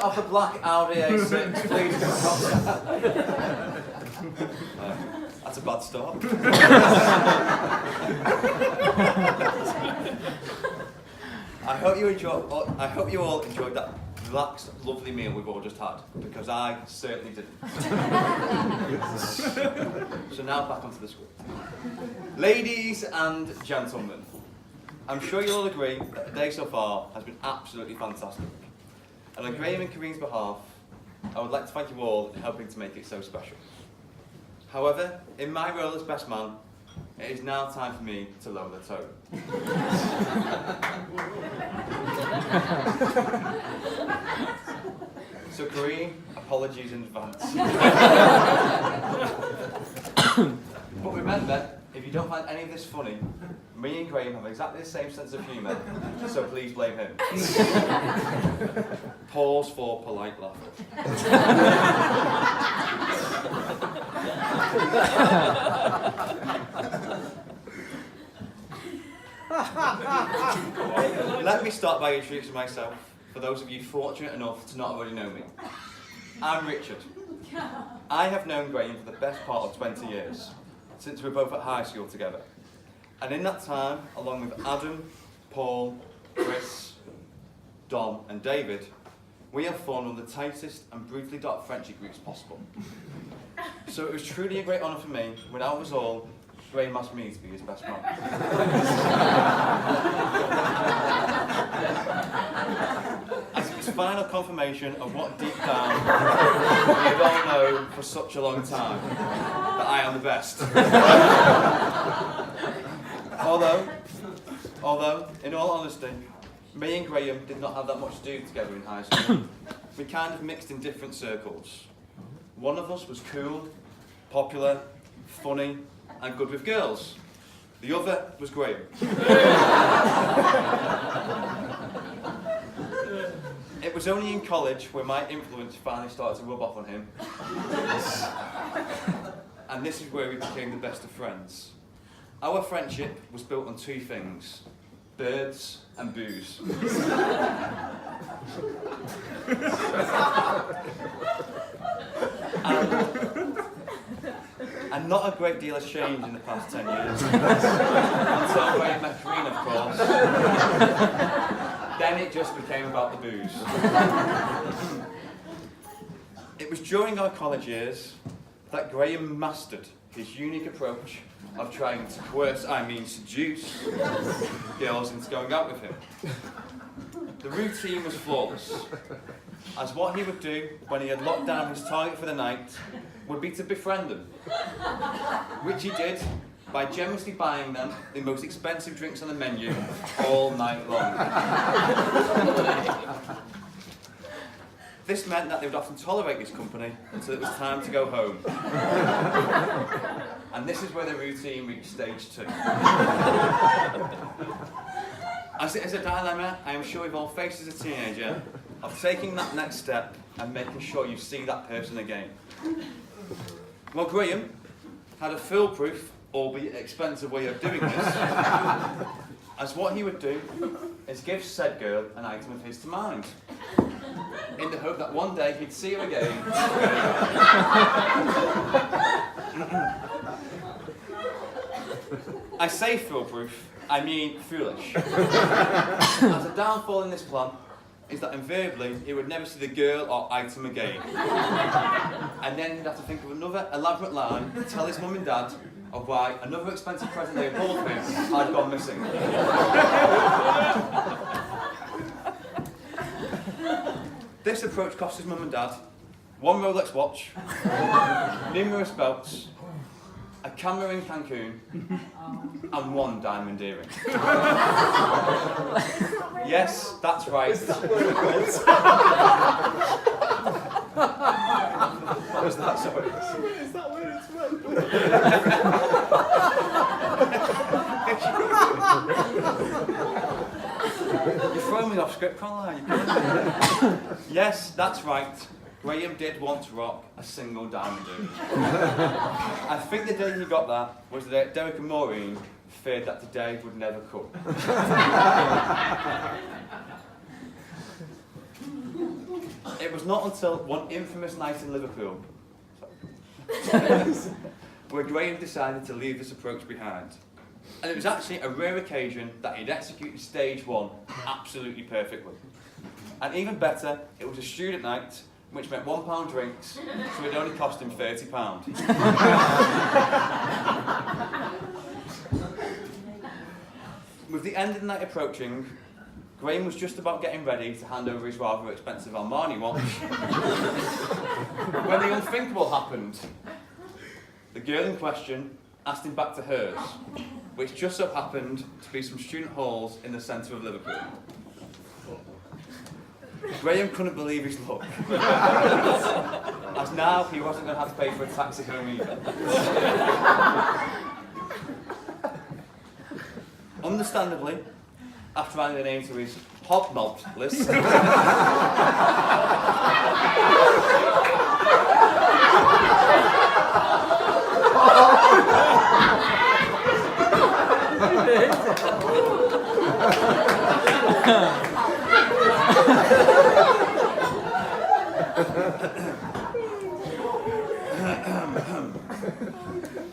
of the black Audi A6, please come across. That's a bad start. I hope you all enjoyed that relaxed, lovely meal we've all just had, because I certainly didn't. So now back onto the script. Ladies and gentlemen, I'm sure you'll all agree that the day so far has been absolutely fantastic. And on Graham and Kareen's behalf, I would like to thank you all for helping to make it so special. However, in my role as best man, it is now time for me to lower the tone. So Kareen, apologies in advance. But remember, if you don't find any of this funny, me and Graham have exactly the same sense of humour, so please blame him. Pause for polite laughter. Let me start by introducing myself, for those of you fortunate enough to not already know me. I'm Richard. I have known Graham for the best part of 20 years, since we were both at high school together. And in that time, along with Adam, Paul, Chris, Dom and David, we have formed one of the tightest and brutally dark friendship groups possible. So it was truly a great honour for me, when I was all, Graham asked me to be his best man. As it was final confirmation of what deep down we had all known for such a long time, that I am the best. Although, in all honesty, me and Graham did not have that much to do together in high school. We kind of mixed in different circles. One of us was cool, popular, funny, and good with girls. The other was Graham. It was only in college where my influence finally started to rub off on him. And this is where we became the best of friends. Our friendship was built on two things: birds and booze. And not a great deal has changed in the past 10 years. Until Graham met Kareen, of course. Then it just became about the booze. It was during our college years that Graham mastered his unique approach of trying to seduce girls into going out with him. The routine was flawless, as what he would do when he had locked down his target for the night would be to befriend them, which he did by generously buying them the most expensive drinks on the menu all night long. This meant that they would often tolerate his company until it was time to go home. And this is where the routine reached stage 2. As it is a dilemma I am sure we've all faced as a teenager, of taking that next step and making sure you see that person again. Well, Graham had a foolproof, albeit expensive way of doing this, as what he would do is give said girl an item of his to mind, in the hope that one day he'd see her again. I say foolproof, I mean foolish. As a downfall in this plan is that invariably he would never see the girl or item again. And then he'd have to think of another elaborate line to tell his mum and dad of why another expensive present they had bought him had gone missing. This approach cost his mum and dad one Rolex watch, numerous belts, a camera in Cancun, and one diamond earring. Yes, that's right. Is that where it was? Was that sorry? Is that where it's from? You're throwing me off script, can't you? Yes, that's right. Graham did once rock a single diamond earring. I think the day he got that was the day Derek and Maureen feared that today would never come. It was not until one infamous night in Liverpool where Graham decided to leave this approach behind. And it was actually a rare occasion that he'd executed stage one absolutely perfectly. And even better, it was a student night, which meant £1 drinks, so it only cost him £30. With the end of the night approaching, Graham was just about getting ready to hand over his rather expensive Armani watch when the unthinkable happened. The girl in question asked him back to hers, which just so happened to be some student halls in the centre of Liverpool. Graham couldn't believe his luck, as now he wasn't going to have to pay for a taxi home either. Understandably, after adding a name to his hobnobbed list,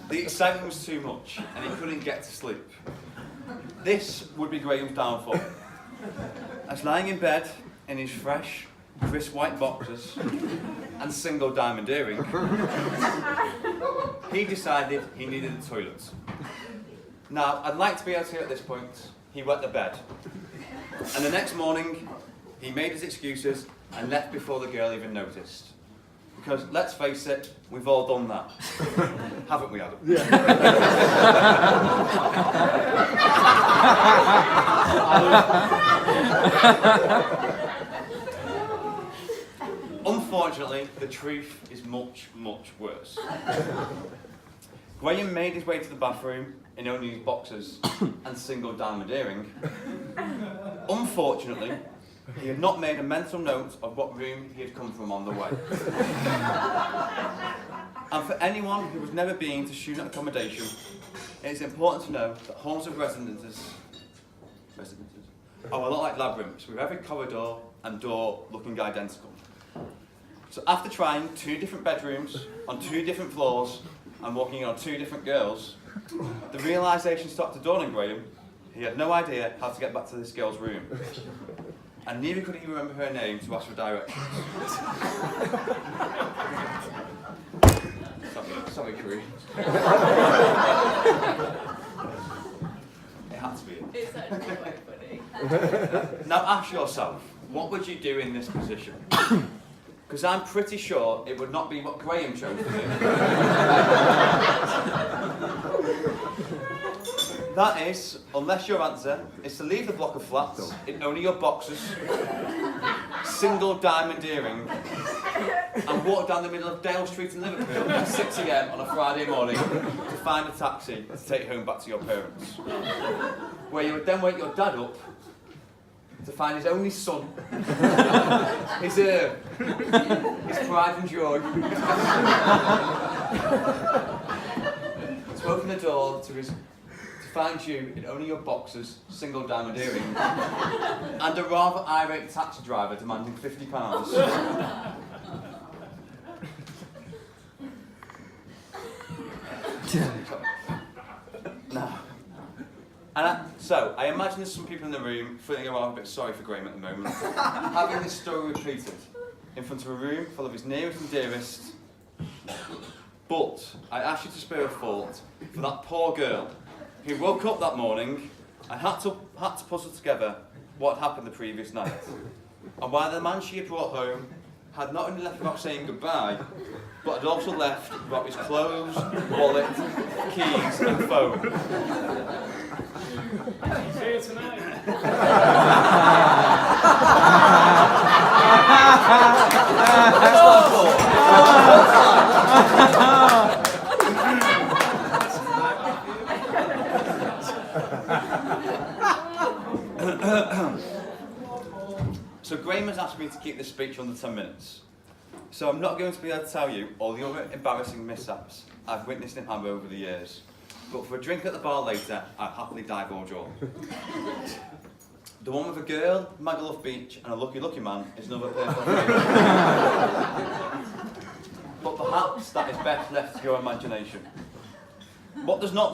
the excitement was too much and he couldn't get to sleep. This would be Graham's downfall, as lying in bed in his fresh, crisp white boxers and single diamond earring, he decided he needed a toilet. Now, I'd like to be able to at this point, he wet the bed. And the next morning, he made his excuses and left before the girl even noticed. Because, let's face it, we've all done that. Haven't we, Adam? Yeah. Unfortunately, the truth is much, much worse. Graham made his way to the bathroom in only his boxers and single diamond earring. Unfortunately, he had not made a mental note of what room he had come from on the way. And for anyone who has never been to student accommodation, it is important to know that halls of residences are a lot like labyrinths, with every corridor and door looking identical. So after trying 2 different bedrooms on 2 different floors and walking on 2 different girls, the realisation started to dawn on Graham. He had no idea how to get back to this girl's room. And neither could he remember her name to ask for directions. Sorry, Kareem. It had to be it. It's actually quite funny. Now ask yourself, what would you do in this position? Because I'm pretty sure it would not be what Graham chose to do. That is, unless your answer is to leave the block of flats in only your boxers, single diamond earring, and walk down the middle of Dale Street in Liverpool at 6 AM on a Friday morning to find a taxi to take home back to your parents. Where you would then wake your dad up to find his only son, his heir, his pride and joy, to open the door to find you in only your boxers, single diamond earring, and a rather irate taxi driver demanding £50. Now, so I imagine there's some people in the room feeling a rather bit sorry for Graham at the moment, having this story repeated in front of a room full of his nearest and dearest. But I ask you to spare a thought for that poor girl who woke up that morning and had to puzzle together what had happened the previous night, and why the man she had brought home had not only left without saying goodbye, but had also left without his clothes, wallet, keys and phone. See you tonight. So Graham has asked me to keep this speech under 10 minutes. So I'm not going to be able to tell you all the other embarrassing mishaps I've witnessed in Harrow over the years. But for a drink at the bar later, I'll happily divulge all. The one with a girl, Magaluf Beach, and a lucky man is another perfect. But perhaps that is best left to your imagination. What does not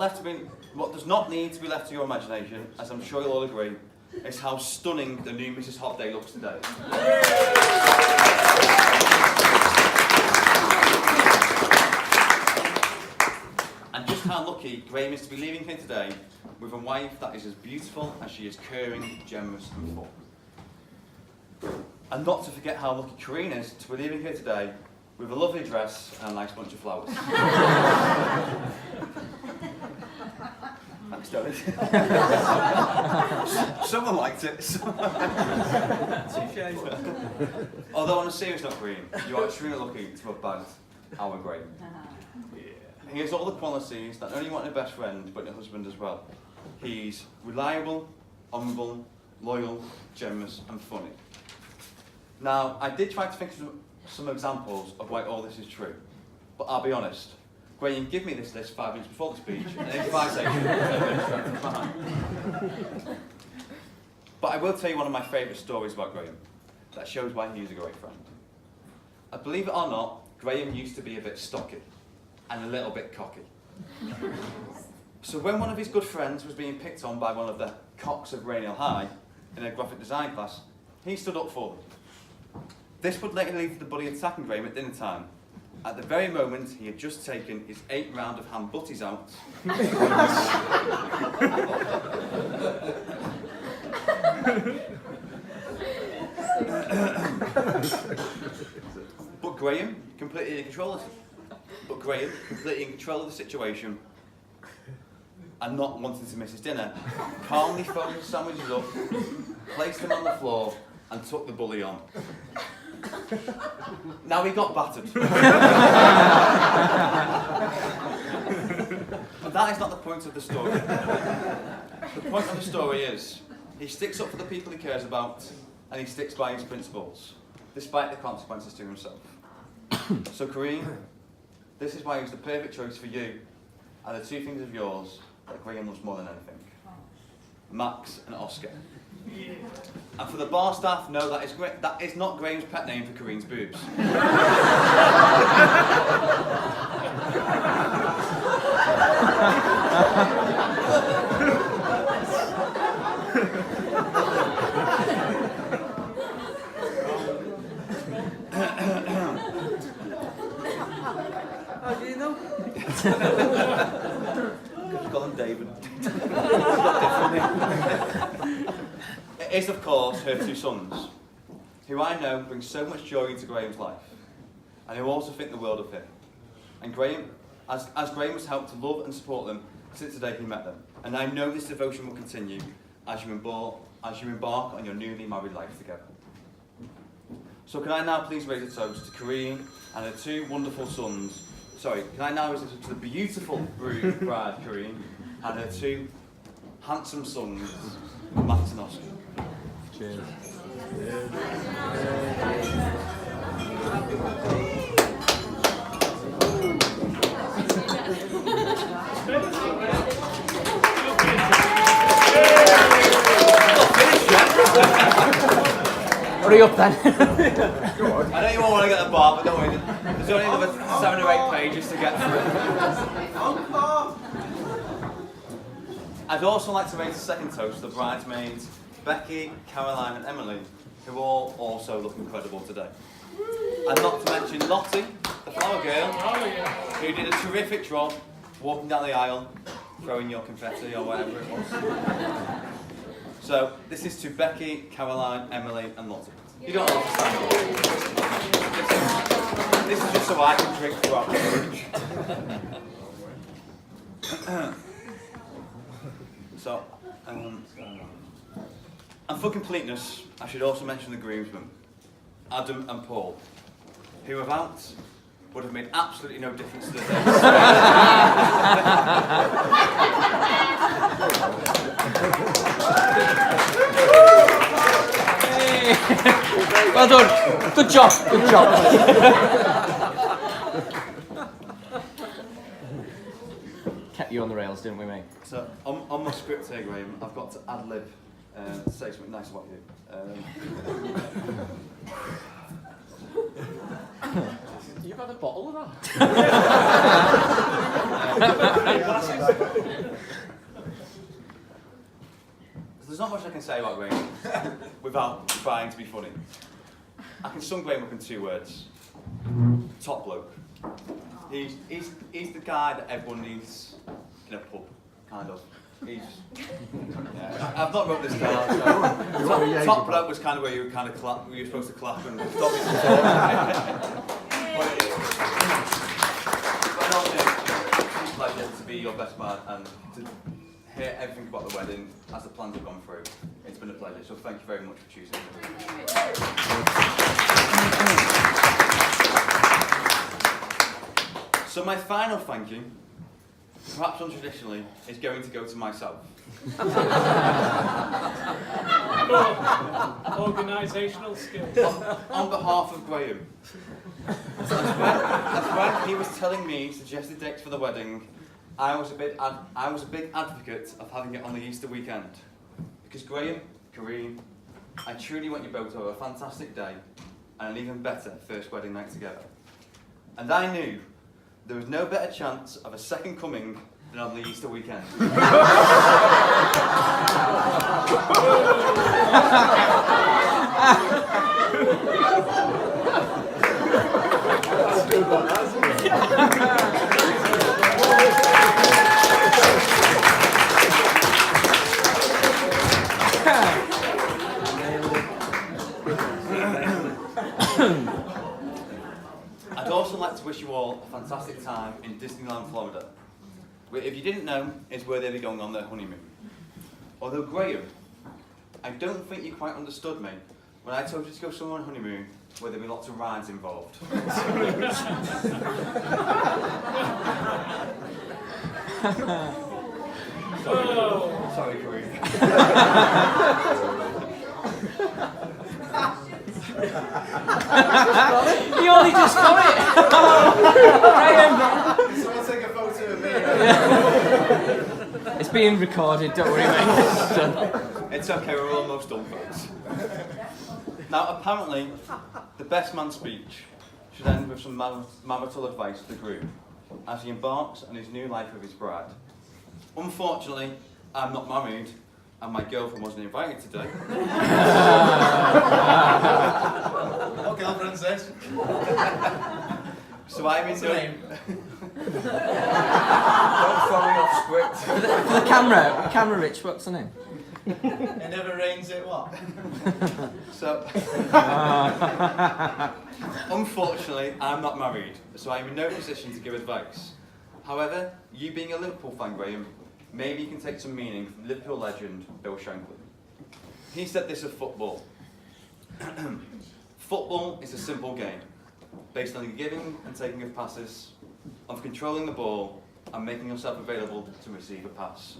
need to be left to your imagination, as I'm sure you'll all agree, is how stunning the new Mrs. Hobday looks today. And just how lucky Graham is to be leaving here today with a wife that is as beautiful as she is caring, generous and full. And not to forget how lucky Corinne is to be leaving here today with a lovely dress and a nice bunch of flowers. Thanks, Tony. Someone liked it. Although on a serious note, Corinne, you are extremely lucky to have bagged our Graham. He has all the qualities that not only want a best friend, but a husband as well. He's reliable, honourable, loyal, generous and funny. Now, I did try to think of some examples of why all this is true, but I'll be honest, Graham gave me this list 5 minutes before the speech, and in 5 seconds, But I will tell you one of my favourite stories about Graham that shows why he is a great friend. Believe it or not, Graham used to be a bit stocky and a little bit cocky. So when one of his good friends was being picked on by one of the cocks of Rainill High in a graphic design class, he stood up for them. This would later lead to the bully attacking Graham at dinner time, at the very moment he had just taken his 8th round of ham butties out. But Graham, completely in control of the situation and not wanting to miss his dinner, calmly folded his sandwiches up, placed them on the floor and took the bully on. Now he got battered. But that is not the point of the story. The point of the story is, he sticks up for the people he cares about and he sticks by his principles, despite the consequences to himself. So Corinne, this is why he's the perfect choice for you, and the 2 things of yours that Graham loves more than anything. Max and Oscar. And for the bar staff, no, that is not Graham's pet name for Corinne's boobs. How do you know? Call him David. It is, of course, her 2 sons, who I know bring so much joy into Graham's life, and who also think the world of him. And Graham, as Graham has helped to love and support them since the day he met them. And I know this devotion will continue as you embark on your newly married life together. So can I now please raise a toast to Corinne and her 2 wonderful sons. Sorry, can I now raise a toast to the beautiful bride, Corinne, and her 2 handsome sons, Max and Oscar. Cheers. Hurry up then. I know you all want to get the bar, but don't worry. There's only another 7 or 8 pages to get through. I'd also like to raise a second toast to the bridesmaids, Becky, Caroline and Emily, who all also look incredible today. And not to mention Lottie, the flower girl, who did a terrific job walking down the aisle, throwing your confetti or whatever it was. So, this is to Becky, Caroline, Emily and Lottie. You don't have to stand up. This is just so I can drink throughout the speech. So, and for completeness, I should also mention the groomsmen, Adam and Paul, who without would have made absolutely no difference to the day. Well done. Good job. Good job. Kept you on the rails, didn't we, mate? So, on my script here, Graham, I've got to ad-lib say something nice about you. You've had a bottle of that. There's not much I can say about Graham without trying to be funny. I can sum Graham up in 2 words. Top bloke. He's the guy that everyone needs in a pub, kind of. I've not wrote this down. So top bloke was kind of where you were kind of clap, where you were supposed to clap and stop me from talking. But it's a pleasure to be your best man and to hear everything about the wedding as the plans have gone through. It's been a pleasure. So thank you very much for choosing me. So my final thank you, perhaps untraditionally, is going to go to myself. Organisational skills. On behalf of Graham. That's when he was telling me suggested dates for the wedding, I was a big advocate of having it on the Easter weekend. Because Graham, Kareem, I truly want you both to have a fantastic day and an even better first wedding night together. And I knew there was no better chance of a second coming than on the Easter weekend. I'd also like to wish you all a fantastic time in Disneyland, Florida, where, if you didn't know, is where they'll be going on their honeymoon. Although, Graham, I don't think you quite understood me when I told you to go somewhere on honeymoon where there'll be lots of rides involved. Sorry, Kareem. You only just got it. Graham. Someone take a photo of me. It's being recorded, don't worry, mate. It's done. It's okay, we're almost done, folks. Now, apparently, the best man speech should end with some marital advice to the groom as he embarks on his new life with his bride. Unfortunately, I'm not married, and my girlfriend wasn't invited today. What girlfriend says? So I'm in What's her name? Don't throw me off script. For the camera, Rich, what's the name? It never rains it what? So, unfortunately, I'm not married, so I'm in no position to give advice. However, you being a Liverpool fan, Graham, maybe you can take some meaning from Liverpool legend Bill Shankly. He said this of football. Football is a simple game, based on the giving and taking of passes, of controlling the ball and making yourself available to receive a pass.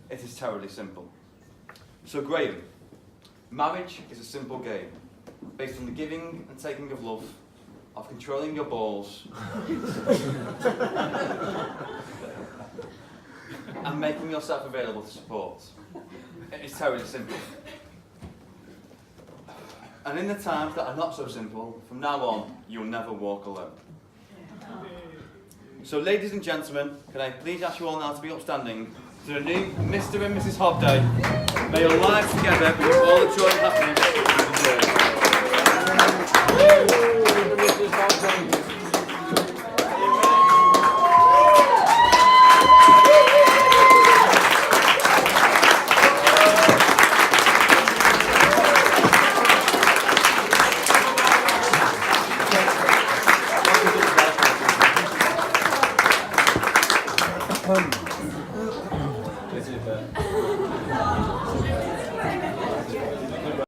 It is terribly simple. So Graham, marriage is a simple game, based on the giving and taking of love, of controlling your balls, and making yourself available to support. It is terribly simple. And in the times that are not so simple, from now on, you'll never walk alone. So ladies and gentlemen, can I please ask you all now to be upstanding to the new Mr. and Mrs. Hobday. May your lives together bring you all the joy and happiness you deserve. Hum.